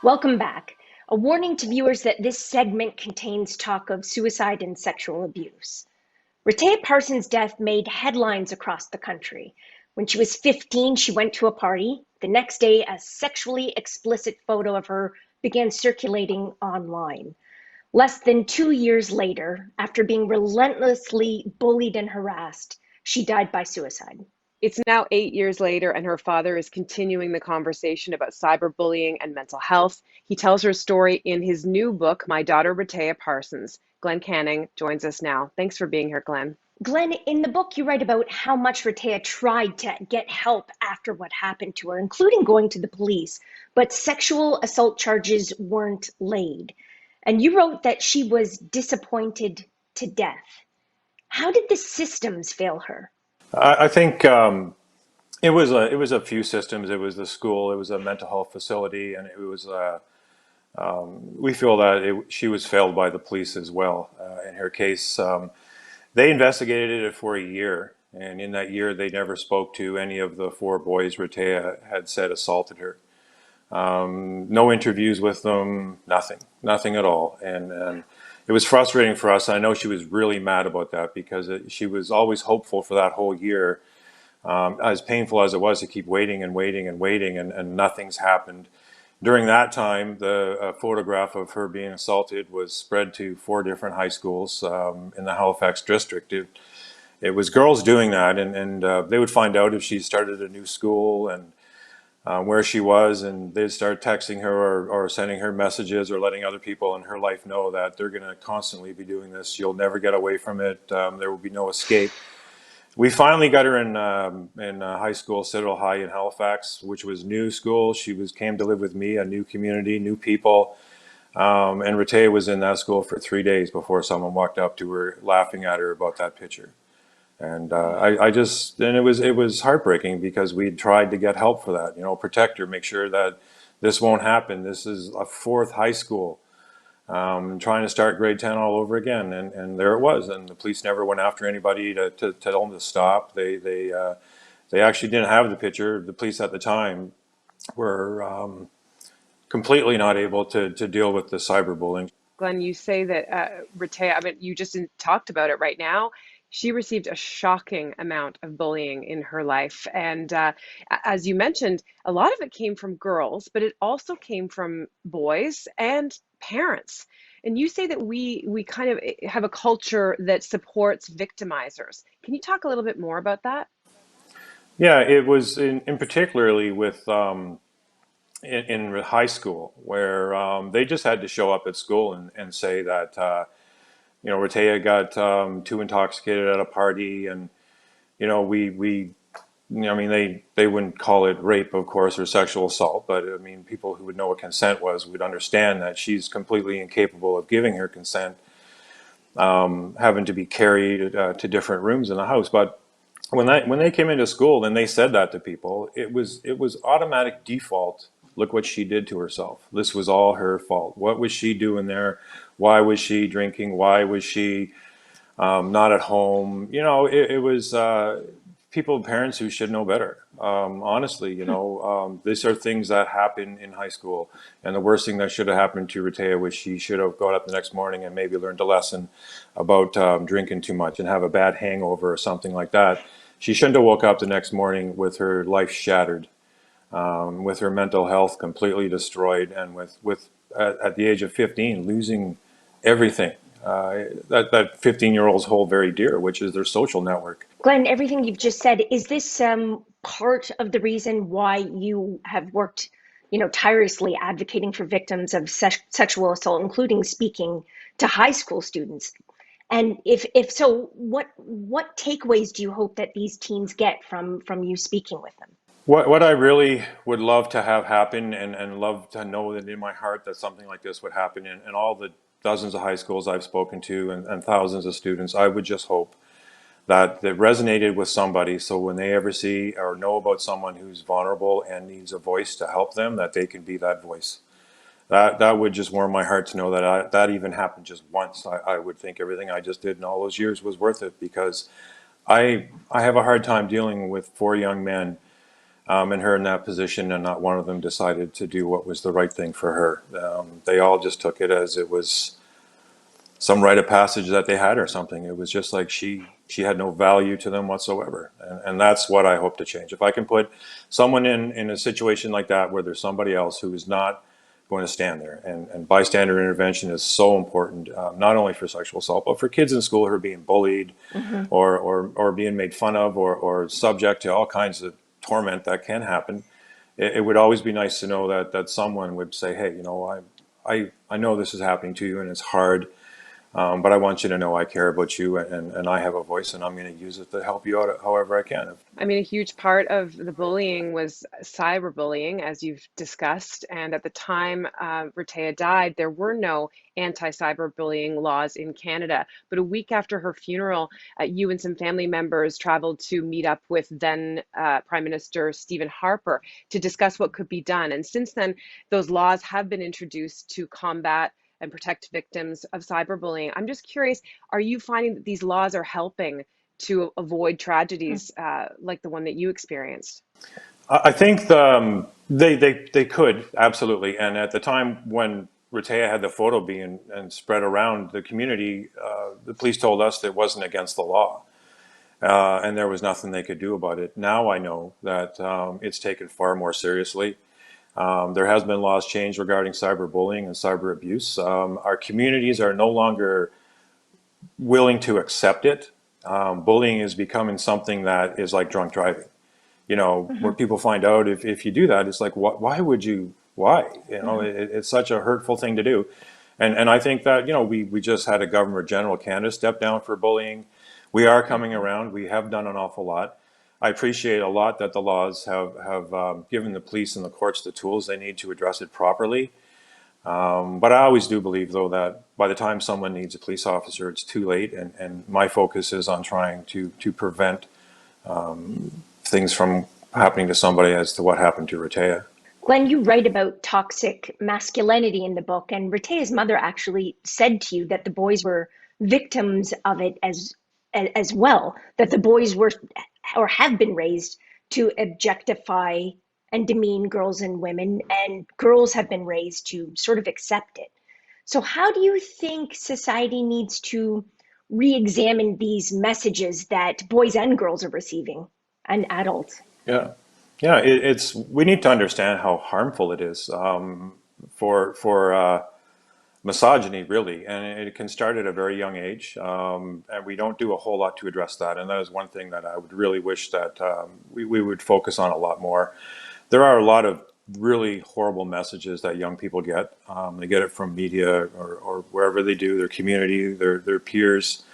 Welcome back. A warning to viewers that this segment contains talk of suicide and sexual abuse. Rehtaeh Parsons' death made headlines across the country. When she was 15, she went to a party. The next day, a sexually explicit photo of her began circulating online. Less than 2 years later, after being relentlessly bullied and harassed, she died by suicide. It's now 8 years later, and her father is continuing the conversation about cyberbullying and mental health. He tells her story in his new book, My Daughter Rehtaeh Parsons. Glen Canning joins us now. Thanks for being here, Glen. Glenn, in the book, you write about how much Rehtaeh tried to get help after what happened to her, including going to the police, but sexual assault charges weren't laid. And you wrote that she was disappointed to death. How did the systems fail her? I think it was a few systems. It was the school, it was a mental health facility, and it was we feel that she was failed by the police as well. In her case, they investigated it for a year, and in that year, they never spoke to any of the four boys Rehtaeh had said assaulted her. No interviews with them, nothing at all, and it was frustrating for us. I know she was really mad about that because she was always hopeful for that whole year. As painful as it was to keep waiting and waiting and waiting, and nothing's happened. During that time, the photograph of her being assaulted was spread to four different high schools in the Halifax district. It was girls doing that, and they would find out if she started a new school and where she was, and they'd start texting her or sending her messages or letting other people in her life know that they're going to constantly be doing this. You'll never get away from it. There will be no escape. We finally got her in high school, Citadel High in Halifax, which was new school. She came to live with me, a new community, new people. And Rehtaeh was in that school for 3 days before someone walked up to her, laughing at her about that picture. And it was heartbreaking because we tried to get help for that. Protect her, make sure that this won't happen. This is a fourth high school. Trying to start grade 10 all over again, and there it was. And the police never went after anybody to tell them to stop. They actually didn't have the picture. The police at the time were completely not able to deal with the cyberbullying. Glen, you say that Rehtaeh, I mean, you just talked about it right now. She received a shocking amount of bullying in her life. And as you mentioned, a lot of it came from girls, but it also came from boys and parents. And you say that we kind of have a culture that supports victimizers. Can you talk a little bit more about that? Yeah, it was in particularly with in high school where they just had to show up at school and say that Rehtaeh got too intoxicated at a party, and we I mean, they wouldn't call it rape, of course, or sexual assault, but I mean, people who would know what consent was would understand that she's completely incapable of giving her consent, having to be carried to different rooms in the house. But when they came into school and they said that to people, it was automatic default. Look what she did to herself. This was all her fault. What was she doing there? Why was she drinking? Why was she not at home? It was people, parents who should know better. Honestly, these are things that happen in high school. And the worst thing that should have happened to Rehtaeh was she should have got up the next morning and maybe learned a lesson about drinking too much and have a bad hangover or something like that. She shouldn't have woke up the next morning with her life shattered, with her mental health completely destroyed, and with at the age of 15 losing everything that 15-year-olds hold very dear, which is their social network. Glenn, everything you've just said, is this part of the reason why you have worked, tirelessly advocating for victims of sexual assault, including speaking to high school students? And if so, what takeaways do you hope that these teens get from you speaking with them? What I really would love to have happen, and love to know that in my heart that something like this would happen in all the dozens of high schools I've spoken to, and thousands of students, I would just hope that resonated with somebody, so when they ever see or know about someone who's vulnerable and needs a voice to help them, that they can be that voice. That would just warm my heart to know that that even happened just once. I would think everything I just did in all those years was worth it, because I have a hard time dealing with four young men and her in that position, and not one of them decided to do what was the right thing for her. They all just took it as it was some rite of passage that they had or something. It was just like she had no value to them whatsoever, and that's what I hope to change. If I can put someone in a situation like that where there's somebody else who is not going to stand there, and bystander intervention is so important, not only for sexual assault, but for kids in school who are being bullied Mm-hmm. or being made fun of or subject to all kinds of torment that can happen. It would always be nice to know that someone would say, hey, you know, I know this is happening to you and it's hard, but I want you to know I care about you, and I have a voice, and I'm going to use it to help you out however I can. I mean, a huge part of the bullying was cyberbullying, as you've discussed. And at the time Rehtaeh died, there were no anti-cyberbullying laws in Canada. But a week after her funeral, you and some family members traveled to meet up with then Prime Minister Stephen Harper to discuss what could be done. And since then, those laws have been introduced to combat and protect victims of cyberbullying. I'm just curious, are you finding that these laws are helping to avoid tragedies like the one that you experienced? I think they could absolutely. And at the time when Rehtaeh had the photo being and spread around the community, the police told us that it wasn't against the law, and there was nothing they could do about it. Now I know that it's taken far more seriously. There has been laws changed regarding cyberbullying and cyber abuse. Our communities are no longer willing to accept it. Bullying is becoming something that is like drunk driving. You know, Mm-hmm. where people find out if you do that, it's like, why would you? Why? You know, Mm-hmm. it's such a hurtful thing to do. And I think that, you know, we just had a Governor General of Canada step down for bullying. We are coming around. We have done an awful lot. I appreciate a lot that the laws have given the police and the courts the tools they need to address it properly. But I always do believe, though, that by the time someone needs a police officer, it's too late. And my focus is on trying to prevent things from happening to somebody as to what happened to Rehtaeh. Glenn, you write about toxic masculinity in the book, and Rehtaeh's mother actually said to you that the boys were victims of it as well, that the boys were or have been raised to objectify and demean girls and women, and girls have been raised to sort of accept it. So, how do you think society needs to re-examine these messages that boys and girls are receiving, and adults? Yeah, yeah. It's we need to understand how harmful it is for misogyny, really, and it can start at a very young age, and we don't do a whole lot to address that. And that is one thing that I would really wish that we would focus on a lot more. There are a lot of really horrible messages that young people get. They get it from media or wherever they do, their community, their peers,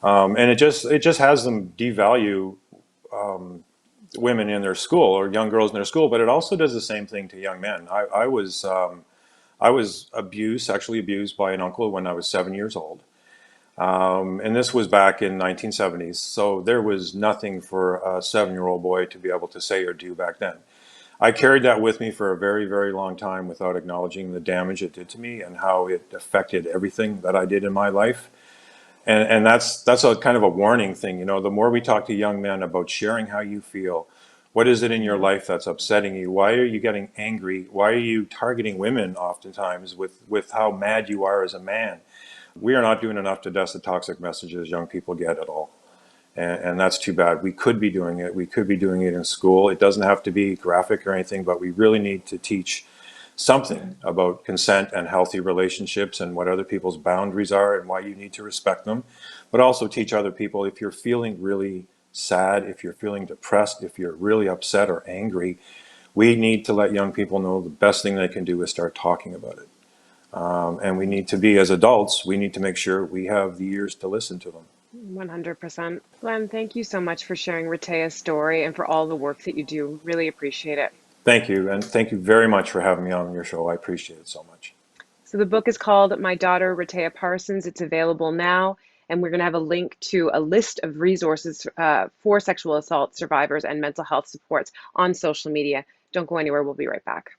and it just has them devalue women in their school or young girls in their school. But it also does the same thing to young men. I was abused, sexually abused by an uncle when I was 7 years old. And this was back in 1970s. So there was nothing for a 7-year-old boy to be able to say or do back then. I carried that with me for a very, very long time without acknowledging the damage it did to me and how it affected everything that I did in my life. And that's a kind of a warning thing. You know, the more we talk to young men about sharing how you feel, what is it in your life that's upsetting you? Why are you getting angry? Why are you targeting women oftentimes with how mad you are as a man? We are not doing enough to address the toxic messages young people get at all. And that's too bad. We could be doing it. We could be doing it in school. It doesn't have to be graphic or anything, but we really need to teach something about consent and healthy relationships and what other people's boundaries are and why you need to respect them, but also teach other people if you're feeling really sad, if you're feeling depressed, if you're really upset or angry, we need to let young people know the best thing they can do is start talking about it. And we need to be, as adults, we need to make sure we have the ears to listen to them. 100%. Glenn, thank you so much for sharing Rehtaeh's story and for all the work that you do. Really appreciate it. Thank you. And thank you very much for having me on your show. I appreciate it so much. So the book is called My Daughter Rehtaeh Parsons. It's available now, and we're going to have a link to a list of resources for sexual assault survivors and mental health supports on social media. Don't go anywhere. We'll be right back.